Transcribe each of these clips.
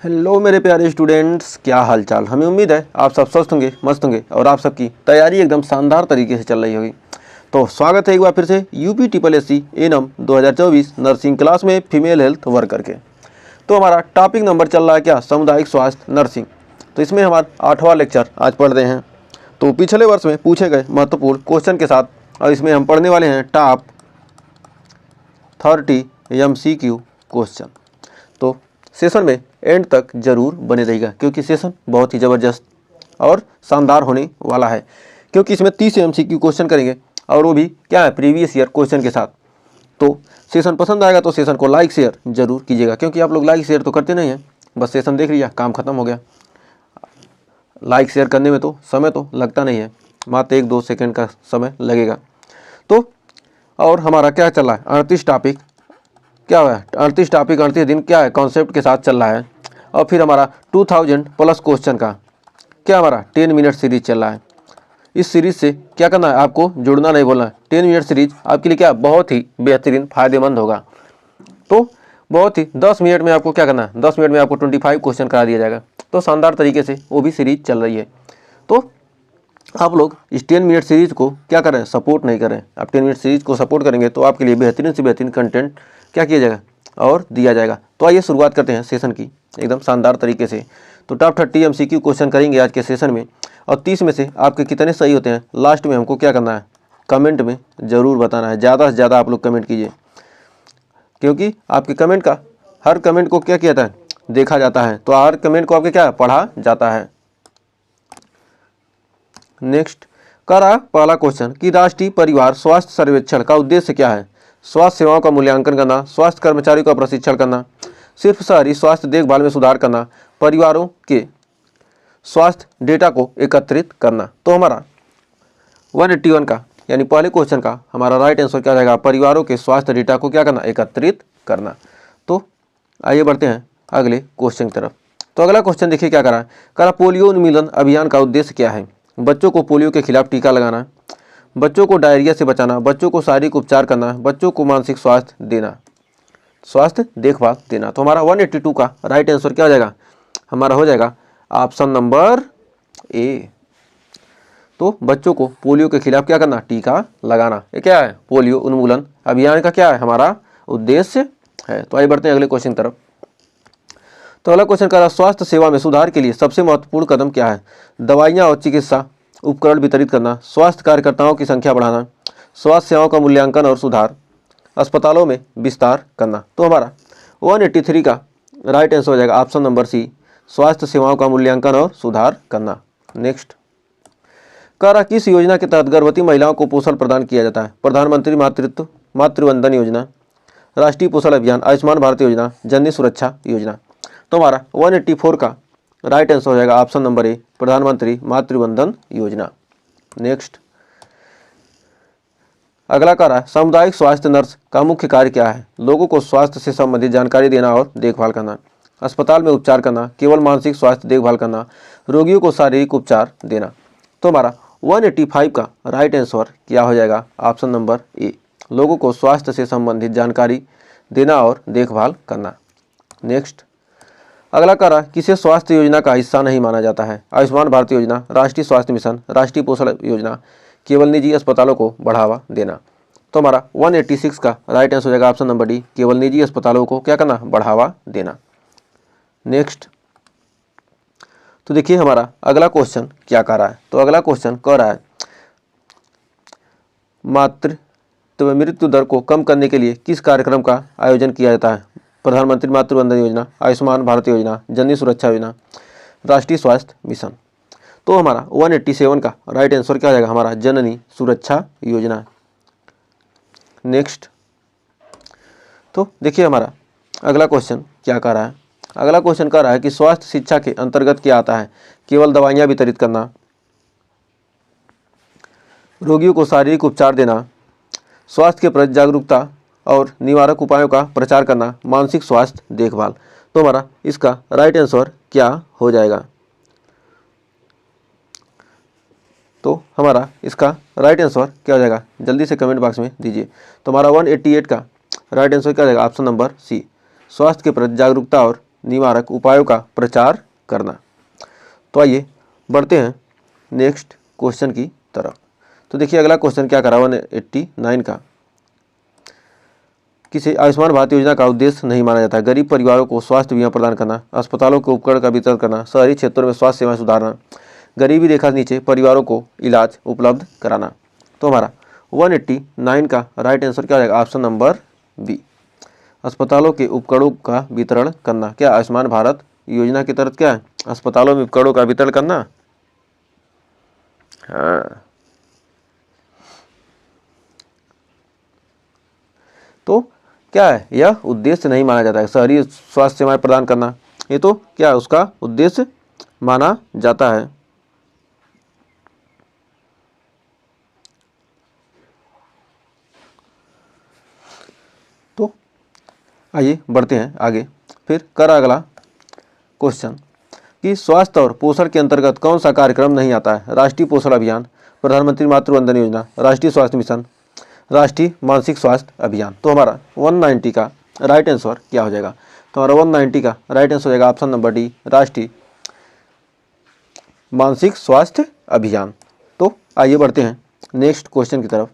Hello मेरे प्यारे students, क्या हाल चाल। हमें उम्मीद है आप सब स्वस्थ होंगे, मस्त होंगे और आप सबकी तैयारी एकदम शानदार तरीके से चल रही होगी। तो स्वागत है एक बार फिर से UP triple S C ANM 2024 nursing class में फीमेल हेल्थ वर्कर के। तो हमारा टॉपिक नंबर चल रहा है क्या, सामुदायिक स्वास्थ्य नर्सिंग। तो इसमें हमारा 8वां लेक्चर आज पढ़ रहे हैं। तो पिछले वर्ष में पूछे गए महत्वपूर्ण क्वेश्चन के साथ और इसमें हम पढ़ने वाले हैं टॉप 30 MCQ क्वेश्चन। तो सेशन में एंड तक जरूर बने रहिएगा क्योंकि सेशन बहुत ही ज़बरदस्त और शानदार होने वाला है, क्योंकि इसमें 30 MCQ क्वेश्चन करेंगे और वो भी क्या है, प्रीवियस ईयर क्वेश्चन के साथ। तो सेशन पसंद आएगा तो सेशन को लाइक शेयर जरूर कीजिएगा, क्योंकि आप लोग लाइक शेयर तो करते नहीं हैं, बस सेशन देख लिया काम खत्म हो गया। लाइक शेयर करने में तो समय तो लगता नहीं है, मात्र 1-2 सेकेंड का समय लगेगा। तो और हमारा क्या चल रहा है, 38 टॉपिक क्या हुआ है, 38 टॉपिक 38 दिन क्या है, कॉन्सेप्ट के साथ चल रहा है। और फिर हमारा 2000 प्लस क्वेश्चन का क्या हमारा 10 मिनट सीरीज चल रहा है। इस सीरीज से क्या करना है, आपको जुड़ना नहीं बोलना है। 10 मिनट सीरीज आपके लिए क्या बहुत ही बेहतरीन फायदेमंद होगा। तो बहुत ही 10 मिनट में आपको क्या करना है, 10 मिनट में आपको 25 क्वेश्चन करा दिया जाएगा। तो शानदार तरीके से वो भी सीरीज चल रही है। तो आप लोग इस 10 मिनट सीरीज को क्या करें, सपोर्ट नहीं करें। आप 10 मिनट सीरीज को सपोर्ट करेंगे तो आपके लिए बेहतरीन से बेहतरीन कंटेंट क्या किया जाएगा और दिया जाएगा। तो आइए शुरुआत करते हैं सेशन की एकदम शानदार तरीके से। तो टॉप 30 MCQ क्वेश्चन करेंगे आज के सेशन में, और 30 में से आपके कितने सही होते हैं लास्ट में हमको क्या करना है, कमेंट में ज़रूर बताना है। ज़्यादा से ज़्यादा आप लोग कमेंट कीजिए, क्योंकि आपके कमेंट का, हर कमेंट को क्या किया जाता है, देखा जाता है। तो हर कमेंट को आपके क्या पढ़ा जाता है। नेक्स्ट करा पहला क्वेश्चन कि राष्ट्रीय परिवार स्वास्थ्य सर्वेक्षण का उद्देश्य क्या है। स्वास्थ्य सेवाओं का मूल्यांकन करना, स्वास्थ्य कर्मचारियों का प्रशिक्षण करना, सिर्फ शहरी स्वास्थ्य देखभाल में सुधार करना, परिवारों के स्वास्थ्य डेटा को एकत्रित करना। तो हमारा 181 का यानी पहले क्वेश्चन का हमारा राइट आंसर क्या रहेगा, परिवारों के स्वास्थ्य डेटा को क्या करना, एकत्रित करना। तो आइए बढ़ते हैं अगले क्वेश्चन की तरफ। तो अगला क्वेश्चन देखिए क्या करा पोलियो उन्मूलन अभियान का उद्देश्य क्या है। बच्चों को पोलियो के खिलाफ टीका लगाना, बच्चों को डायरिया से बचाना, बच्चों को शारीरिक उपचार करना, बच्चों को मानसिक स्वास्थ्य देना, स्वास्थ्य देखभाल देना। तो हमारा 182 का राइट आंसर क्या हो जाएगा, हमारा हो जाएगा ऑप्शन नंबर ए। तो बच्चों को पोलियो के खिलाफ क्या करना, टीका लगाना, ये क्या है, पोलियो उन्मूलन अभियान का क्या है, हमारा उद्देश्य है। तो आइए बढ़ते हैं अगले क्वेश्चन की तरफ। तो अगला क्वेश्चन कह रहा स्वास्थ्य सेवा में सुधार के लिए सबसे महत्वपूर्ण कदम क्या है। दवाइयाँ और चिकित्सा उपकरण वितरित करना, स्वास्थ्य कार्यकर्ताओं की संख्या बढ़ाना, स्वास्थ्य सेवाओं का मूल्यांकन और सुधार, अस्पतालों में विस्तार करना। तो हमारा 183 का राइट आंसर हो जाएगा ऑप्शन नंबर सी, स्वास्थ्य सेवाओं का मूल्यांकन और सुधार करना। नेक्स्ट कह रहा किस योजना के तहत गर्भवती महिलाओं को पोषण प्रदान किया जाता है। प्रधानमंत्री मातृवंदन योजना, राष्ट्रीय पोषण अभियान, आयुष्मान भारत योजना, जननी सुरक्षा योजना। तो हमारा 184 का राइट आंसर हो जाएगा ऑप्शन नंबर ए, प्रधानमंत्री मातृवंदन योजना। नेक्स्ट अगला कह रहा है सामुदायिक स्वास्थ्य नर्स का मुख्य कार्य क्या है। लोगों को स्वास्थ्य से संबंधित जानकारी देना और देखभाल करना, अस्पताल में उपचार करना, केवल मानसिक स्वास्थ्य देखभाल करना, रोगियों को शारीरिक उपचार देना। तो हमारा 185 का राइट आंसर क्या हो जाएगा, ऑप्शन नंबर ए, लोगों को स्वास्थ्य से संबंधित जानकारी देना और देखभाल करना। नेक्स्ट अगला कह रहा किसे स्वास्थ्य योजना का हिस्सा नहीं माना जाता है। आयुष्मान भारत योजना, राष्ट्रीय स्वास्थ्य मिशन, राष्ट्रीय पोषण योजना, केवल निजी अस्पतालों को बढ़ावा देना। तो हमारा 186 का राइट आंसर हो जाएगा ऑप्शन नंबर डी, केवल निजी अस्पतालों को क्या करना, बढ़ावा देना। नेक्स्ट तो देखिए हमारा अगला क्वेश्चन क्या कह रहा है। तो अगला क्वेश्चन कह रहा है मातृत्व मृत्यु दर को कम करने के लिए किस कार्यक्रम का आयोजन किया जाता है। प्रधानमंत्री मातृवंदन योजना, आयुष्मान भारत योजना, जननी सुरक्षा योजना, राष्ट्रीय स्वास्थ्य मिशन। तो हमारा 187 का राइट आंसर क्या हो जाएगा, हमारा जननी सुरक्षा योजना। नेक्स्ट तो देखिए हमारा अगला क्वेश्चन क्या कह रहा है। अगला क्वेश्चन कह रहा है कि स्वास्थ्य शिक्षा के अंतर्गत क्या आता है। केवल दवाइयाँ वितरित करना, रोगियों को शारीरिक उपचार देना, स्वास्थ्य के प्रति जागरूकता और निवारक उपायों का प्रचार करना, मानसिक स्वास्थ्य देखभाल। तो हमारा इसका राइट आंसर क्या हो जाएगा, तो हमारा इसका राइट आंसर क्या हो जाएगा, जल्दी से कमेंट बॉक्स में दीजिए। तो हमारा 188 का राइट आंसर क्या हो जाएगा, ऑप्शन नंबर सी, स्वास्थ्य के प्रति जागरूकता और निवारक उपायों का प्रचार करना। तो आइए बढ़ते हैं नेक्स्ट क्वेश्चन की तरफ। तो देखिए अगला क्वेश्चन क्या करा 189 का, किसी आयुष्मान भारत योजना का उद्देश्य नहीं माना जाता है गरीब परिवारों को स्वास्थ्य बीमा प्रदान करना, अस्पतालों के उपकरण का वितरण करना, शहरी क्षेत्रों में स्वास्थ्य सेवाएं सुधारना, गरीबी रेखा से नीचे परिवारों को इलाज उपलब्ध कराना। तो हमारा 189 का राइट आंसर क्या हो जाएगा? ऑप्शन नंबर बी, अस्पतालों के उपकरणों का वितरण करना। क्या आयुष्मान भारत योजना के तहत क्या है? अस्पतालों में उपकरणों का वितरण करना। हाँ, तो क्या है? यह उद्देश्य नहीं माना जाता है शहरी स्वास्थ्य सेवाएं प्रदान करना, ये तो क्या है? उसका उद्देश्य माना जाता है। तो आइए बढ़ते हैं आगे। फिर कर अगला क्वेश्चन कि स्वास्थ्य और पोषण के अंतर्गत कौन सा कार्यक्रम नहीं आता है? राष्ट्रीय पोषण अभियान, प्रधानमंत्री मातृ वंदन योजना, राष्ट्रीय स्वास्थ्य मिशन, राष्ट्रीय मानसिक स्वास्थ्य अभियान। तो हमारा 190 का राइट आंसर क्या हो जाएगा? तो हमारा 190 का राइट आंसर हो जाएगा ऑप्शन नंबर डी, राष्ट्रीय मानसिक स्वास्थ्य अभियान। तो आइए बढ़ते हैं नेक्स्ट क्वेश्चन की तरफ।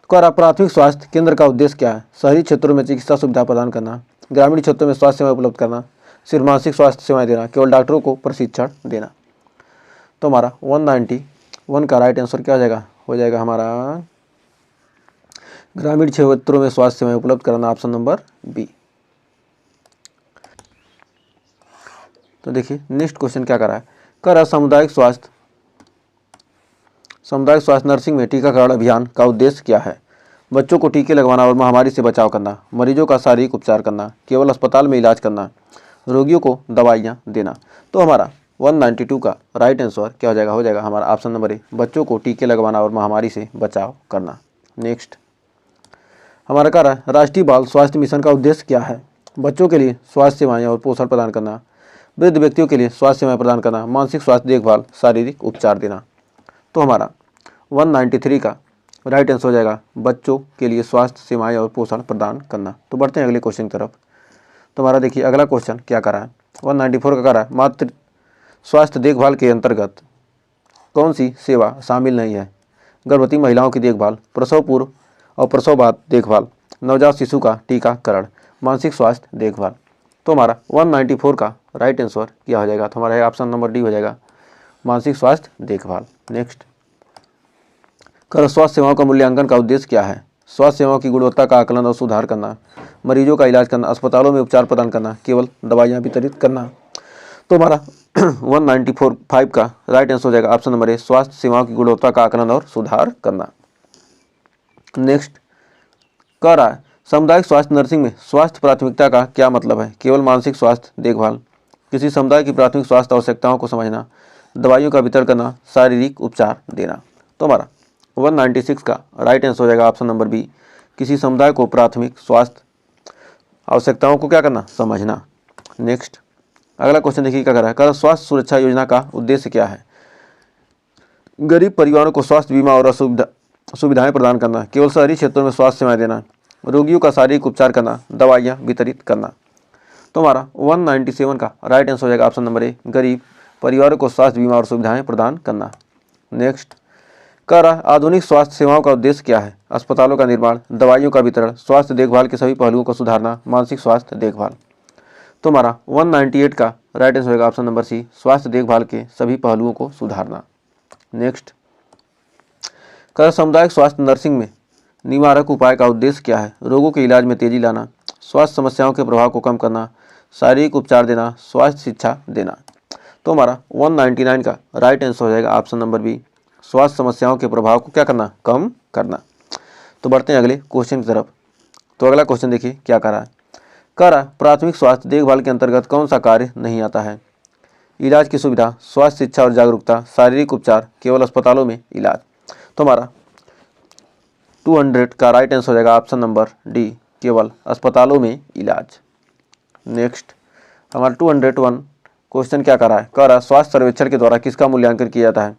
तो प्राथमिक स्वास्थ्य केंद्र का उद्देश्य क्या है? शहरी क्षेत्रों में चिकित्सा सुविधा प्रदान करना, ग्रामीण क्षेत्रों में स्वास्थ्य सेवाएं उपलब्ध करना, सिर्फ मानसिक स्वास्थ्य सेवाएं देना, केवल डॉक्टरों को प्रशिक्षण देना। तो हमारा 191 का राइट आंसर क्या हो जाएगा? हो जाएगा हमारा ग्रामीण क्षेत्रों में स्वास्थ्य सेवाएं उपलब्ध कराना, ऑप्शन नंबर बी। तो देखिए नेक्स्ट क्वेश्चन क्या कर रहा है? सामुदायिक स्वास्थ्य नर्सिंग में टीकाकरण अभियान का उद्देश्य क्या है? बच्चों को टीके लगवाना और महामारी से बचाव करना, मरीजों का शारीरिक उपचार करना, केवल अस्पताल में इलाज करना, रोगियों को दवाइयाँ देना। तो हमारा 192 का राइट आंसर क्या हो जाएगा? हो जाएगा हमारा ऑप्शन नंबर ए, बच्चों को टीके लगवाना और महामारी से बचाव करना। नेक्स्ट हमारा कह रहा है राष्ट्रीय बाल स्वास्थ्य मिशन का उद्देश्य क्या है? बच्चों के लिए स्वास्थ्य सेवाएं और पोषण प्रदान करना, वृद्ध व्यक्तियों के लिए स्वास्थ्य सेवाएं प्रदान करना, मानसिक स्वास्थ्य देखभाल, शारीरिक उपचार देना। तो हमारा 193 का राइट आंसर हो जाएगा बच्चों के लिए स्वास्थ्य सेवाएं और पोषण प्रदान करना। तो बढ़ते हैं अगले क्वेश्चन की तरफ। तो हमारा देखिए अगला क्वेश्चन क्या कर रहा है? 194 का कर रहा है मातृ स्वास्थ्य देखभाल के अंतर्गत कौन सी सेवा शामिल नहीं है? गर्भवती महिलाओं की देखभाल, प्रसव पूर्व और प्रसव बाद देखभाल, नवजात शिशु का टीकाकरण, मानसिक स्वास्थ्य देखभाल। तो हमारा 194 का राइट आंसर क्या हो जाएगा? तो हमारा ऑप्शन नंबर डी हो जाएगा, मानसिक स्वास्थ्य देखभाल। नेक्स्ट स्वास्थ्य सेवाओं का मूल्यांकन का उद्देश्य क्या है? स्वास्थ्य सेवाओं की गुणवत्ता का आकलन और सुधार करना, मरीजों का इलाज करना, अस्पतालों में उपचार प्रदान करना, केवल दवाइयाँ वितरित करना। तो हमारा 194 का राइट आंसर हो जाएगा ऑप्शन नंबर ए, स्वास्थ्य सेवाओं की गुणवत्ता का आकलन और सुधार करना। नेक्स्ट कह रहा है सामुदायिक स्वास्थ्य नर्सिंग में स्वास्थ्य प्राथमिकता का क्या मतलब है? केवल मानसिक स्वास्थ्य देखभाल, किसी समुदाय की प्राथमिक स्वास्थ्य आवश्यकताओं को समझना, दवाइयों का वितरण करना, शारीरिक उपचार देना। तो हमारा 196 का राइट आंसर हो जाएगा ऑप्शन नंबर बी, किसी समुदाय को प्राथमिक स्वास्थ्य आवश्यकताओं को क्या करना? समझना। नेक्स्ट अगला क्वेश्चन देखिए क्या कर रहा है? स्वास्थ्य सुरक्षा योजना का उद्देश्य क्या है? गरीब परिवारों को स्वास्थ्य बीमा और सुविधाएं प्रदान करना, केवल शहरी क्षेत्रों में स्वास्थ्य सेवाएं देना, रोगियों का शारीरिक उपचार करना, दवाइयाँ वितरित करना। तो हमारा 197 का राइट आंसर हो जाएगा ऑप्शन नंबर ए, गरीब परिवारों को स्वास्थ्य बीमा और सुविधाएं प्रदान करना। नेक्स्ट कह रहा आधुनिक स्वास्थ्य सेवाओं का उद्देश्य क्या है? अस्पतालों का निर्माण, दवाइयों का वितरण, स्वास्थ्य देखभाल के सभी पहलुओं को सुधारना, मानसिक स्वास्थ्य देखभाल। तो हमारा 198 का राइट आंसर होगा ऑप्शन नंबर सी, स्वास्थ्य देखभाल के सभी पहलुओं को सुधारना। नेक्स्ट कह सामुदायिक स्वास्थ्य नर्सिंग में निवारक उपाय का उद्देश्य क्या है? रोगों के इलाज में तेजी लाना, स्वास्थ्य समस्याओं के प्रभाव को कम करना, शारीरिक उपचार देना, स्वास्थ्य शिक्षा देना। तो हमारा 199 का राइट आंसर हो जाएगा ऑप्शन नंबर बी, स्वास्थ्य समस्याओं के प्रभाव को क्या करना? कम करना। तो बढ़ते हैं अगले क्वेश्चन की तरफ। तो अगला क्वेश्चन देखिए क्या कर रहा है? कह रहा प्राथमिक स्वास्थ्य देखभाल के अंतर्गत कौन सा कार्य नहीं आता है? इलाज की सुविधा, स्वास्थ्य शिक्षा और जागरूकता, शारीरिक उपचार, केवल अस्पतालों में इलाज। तो हमारा 200 का राइट आंसर हो जाएगा ऑप्शन नंबर डी, केवल अस्पतालों में इलाज। नेक्स्ट हमारा 201 क्वेश्चन क्या कर रहा है? कह रहा स्वास्थ्य सर्वेक्षण के द्वारा किसका मूल्यांकन किया जाता है?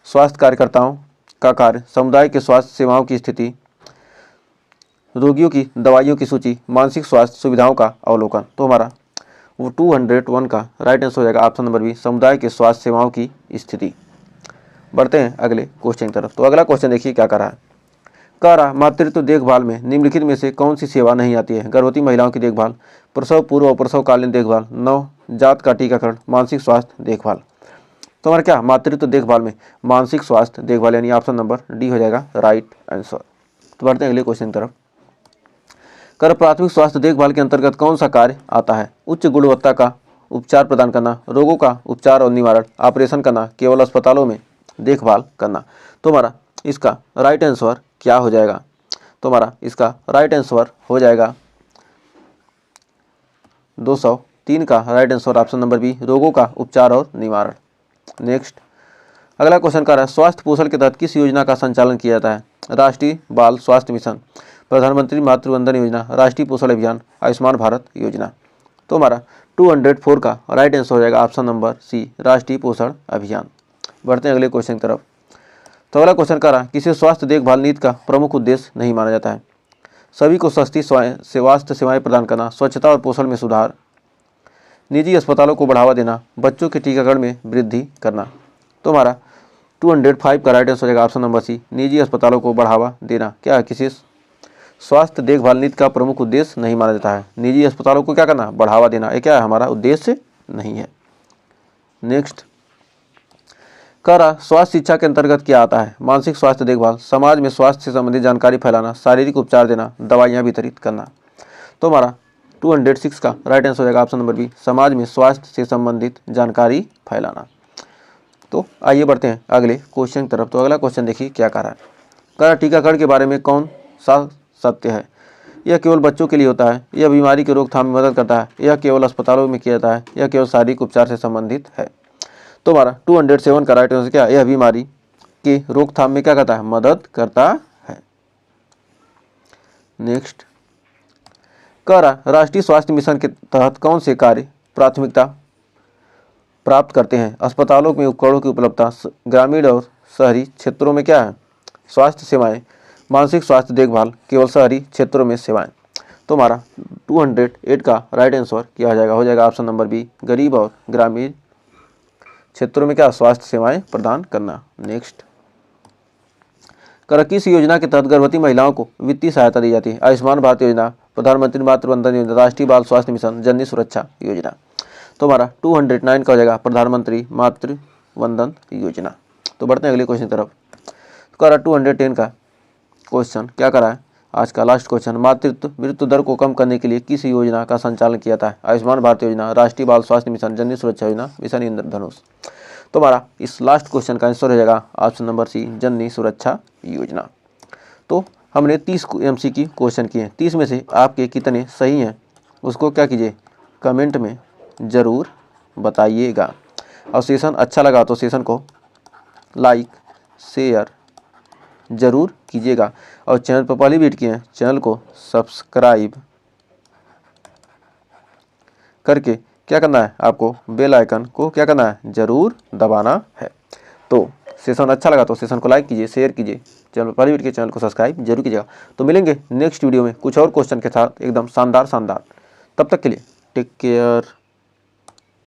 स्वास्थ्य कार्यकर्ताओं का कार्य, समुदाय के स्वास्थ्य सेवाओं की स्थिति, रोगियों की दवाइयों की सूची, मानसिक स्वास्थ्य सुविधाओं का अवलोकन। तो हमारा वो 201 का राइट आंसर हो जाएगा ऑप्शन नंबर बी, समुदाय के स्वास्थ्य सेवाओं की स्थिति। बढ़ते हैं अगले क्वेश्चन की तरफ। तो अगला क्वेश्चन देखिए क्या कर रहा है। कह रहा मातृत्व देखभाल में निम्नलिखित में से कौन सी सेवा नहीं आती है। गर्भवती महिलाओं की देखभाल, प्रसव पूर्व और प्रसवकालीन देखभाल, नवजात का टीकाकरण, मानसिक स्वास्थ्य देखभाल। तो हमारा क्या मातृत्व देखभाल में मानसिक स्वास्थ्य देखभाल यानी ऑप्शन नंबर डी हो जाएगा राइट आंसर। तो बढ़ते हैं अगले क्वेश्चन की तरफ। कर प्राथमिक स्वास्थ्य देखभाल के अंतर्गत कौन सा कार्य आता है। उच्च गुणवत्ता का उपचार प्रदान करना, रोगों का उपचार और निवारण, ऑपरेशन करना, केवल अस्पतालों में देखभाल करना। तो हमारा इसका राइट आंसर क्या हो जाएगा। तो हमारा इसका राइट आंसर हो जाएगा 203 का right answer option number B, रोगों का उपचार और निवारण। नेक्स्ट अगला क्वेश्चन कर रहा है स्वास्थ्य पोषण के तहत किस योजना का संचालन किया जाता है। राष्ट्रीय बाल स्वास्थ्य मिशन, प्रधानमंत्री मातृ वंदन योजना, राष्ट्रीय पोषण अभियान, आयुष्मान भारत योजना। तो हमारा 204 का राइट आंसर हो जाएगा ऑप्शन नंबर सी, राष्ट्रीय पोषण अभियान। बढ़ते हैं अगले क्वेश्चन की तरफ। तो अगला क्वेश्चन कर रहा है किसी स्वास्थ्य देखभाल नीति का प्रमुख उद्देश्य नहीं माना जाता है। सभी को सस्ती स्वास्थ्य सेवाएं प्रदान करना, स्वच्छता और पोषण में सुधार, निजी अस्पतालों को बढ़ावा देना, बच्चों के टीकाकरण में वृद्धि करना। तो हमारा 205 का राइट आंसर हो जाएगा ऑप्शन नंबर सी, निजी अस्पतालों को बढ़ावा देना। क्या है किसी स्वास्थ्य देखभाल नीति का प्रमुख उद्देश्य नहीं माना जाता है। निजी अस्पतालों को क्या करना, बढ़ावा देना, ये क्या है हमारा उद्देश्य नहीं है। नेक्स्ट कह रहा स्वास्थ्य शिक्षा के अंतर्गत क्या आता है। मानसिक स्वास्थ्य देखभाल, समाज में स्वास्थ्य से संबंधित जानकारी फैलाना, शारीरिक उपचार देना, दवाइयाँ वितरित करना। तो हमारा 206 का राइट आंसर हो जाएगा ऑप्शन नंबर बी, समाज में स्वास्थ्य से संबंधित जानकारी फैलाना। तो आइए बढ़ते हैं अगले क्वेश्चन की तरफ। तो अगला क्वेश्चन देखिए क्या कह रहा है। कह रहा टीकाकरण के बारे में कौन सा सत्य है। यह केवल बच्चों के लिए होता है, यह बीमारी की रोकथाम में मदद करता है, यह केवल अस्पतालों में किया जाता है, यह केवल शारीरिक उपचार से संबंधित है। तो हमारा 207 का राइट आंसर क्या है, यह बीमारी की रोकथाम में क्या करता है, मदद करता है। नेक्स्ट कह रहा राष्ट्रीय स्वास्थ्य मिशन के तहत कौन से कार्य प्राथमिकता प्राप्त करते हैं। अस्पतालों में उपकरणों की उपलब्धता, ग्रामीण और शहरी क्षेत्रों में क्या है स्वास्थ्य सेवाएं, मानसिक स्वास्थ्य देखभाल, केवल शहरी क्षेत्रों में सेवाएं। तो हमारा 208 का राइट आंसर क्या हो जाएगा ऑप्शन नंबर बी, गरीब और ग्रामीण क्षेत्रों में क्या स्वास्थ्य सेवाएं प्रदान करना। नेक्स्ट कर किस योजना के तहत गर्भवती महिलाओं को वित्तीय सहायता दी जाती है। आयुष्मान भारत योजना, प्रधानमंत्री मातृ वंदन योजना, राष्ट्रीय बाल स्वास्थ्य मिशन, जननी सुरक्षा योजना। तो हमारा 209 का हो जाएगा प्रधानमंत्री मातृ वंदन योजना। तो बढ़ते हैं अगले क्वेश्चन की तरफ। कर 210 का क्वेश्चन क्या करा है आज का लास्ट क्वेश्चन, मातृत्व मृत्यु दर को कम करने के लिए किस योजना का संचालन किया था। आयुष्मान भारत योजना, राष्ट्रीय बाल स्वास्थ्य मिशन, जननी सुरक्षा योजना, मिशन इंद्रधनुष। तो हमारा इस लास्ट क्वेश्चन का आंसर हो जाएगा ऑप्शन नंबर सी, जननी सुरक्षा योजना। तो हमने 30 MCQ क्वेश्चन किए हैं, 30 में से आपके कितने सही हैं उसको क्या कीजिए कमेंट में ज़रूर बताइएगा। और सेशन अच्छा लगा तो सेशन को लाइक शेयर ज़रूर कीजिएगा। और चैनल पर पहली विजिट किए हैं चैनल को सब्सक्राइब करके क्या करना है आपको बेल आइकन को क्या करना है ज़रूर दबाना है। तो सेशन अच्छा लगा तो सेशन को लाइक कीजिए, शेयर कीजिए, चैनल पर पहली वीडियो के चैनल को सब्सक्राइब जरूर कीजिएगा। तो मिलेंगे नेक्स्ट वीडियो में कुछ और क्वेश्चन के साथ एकदम शानदार। तब तक के लिए टेक केयर।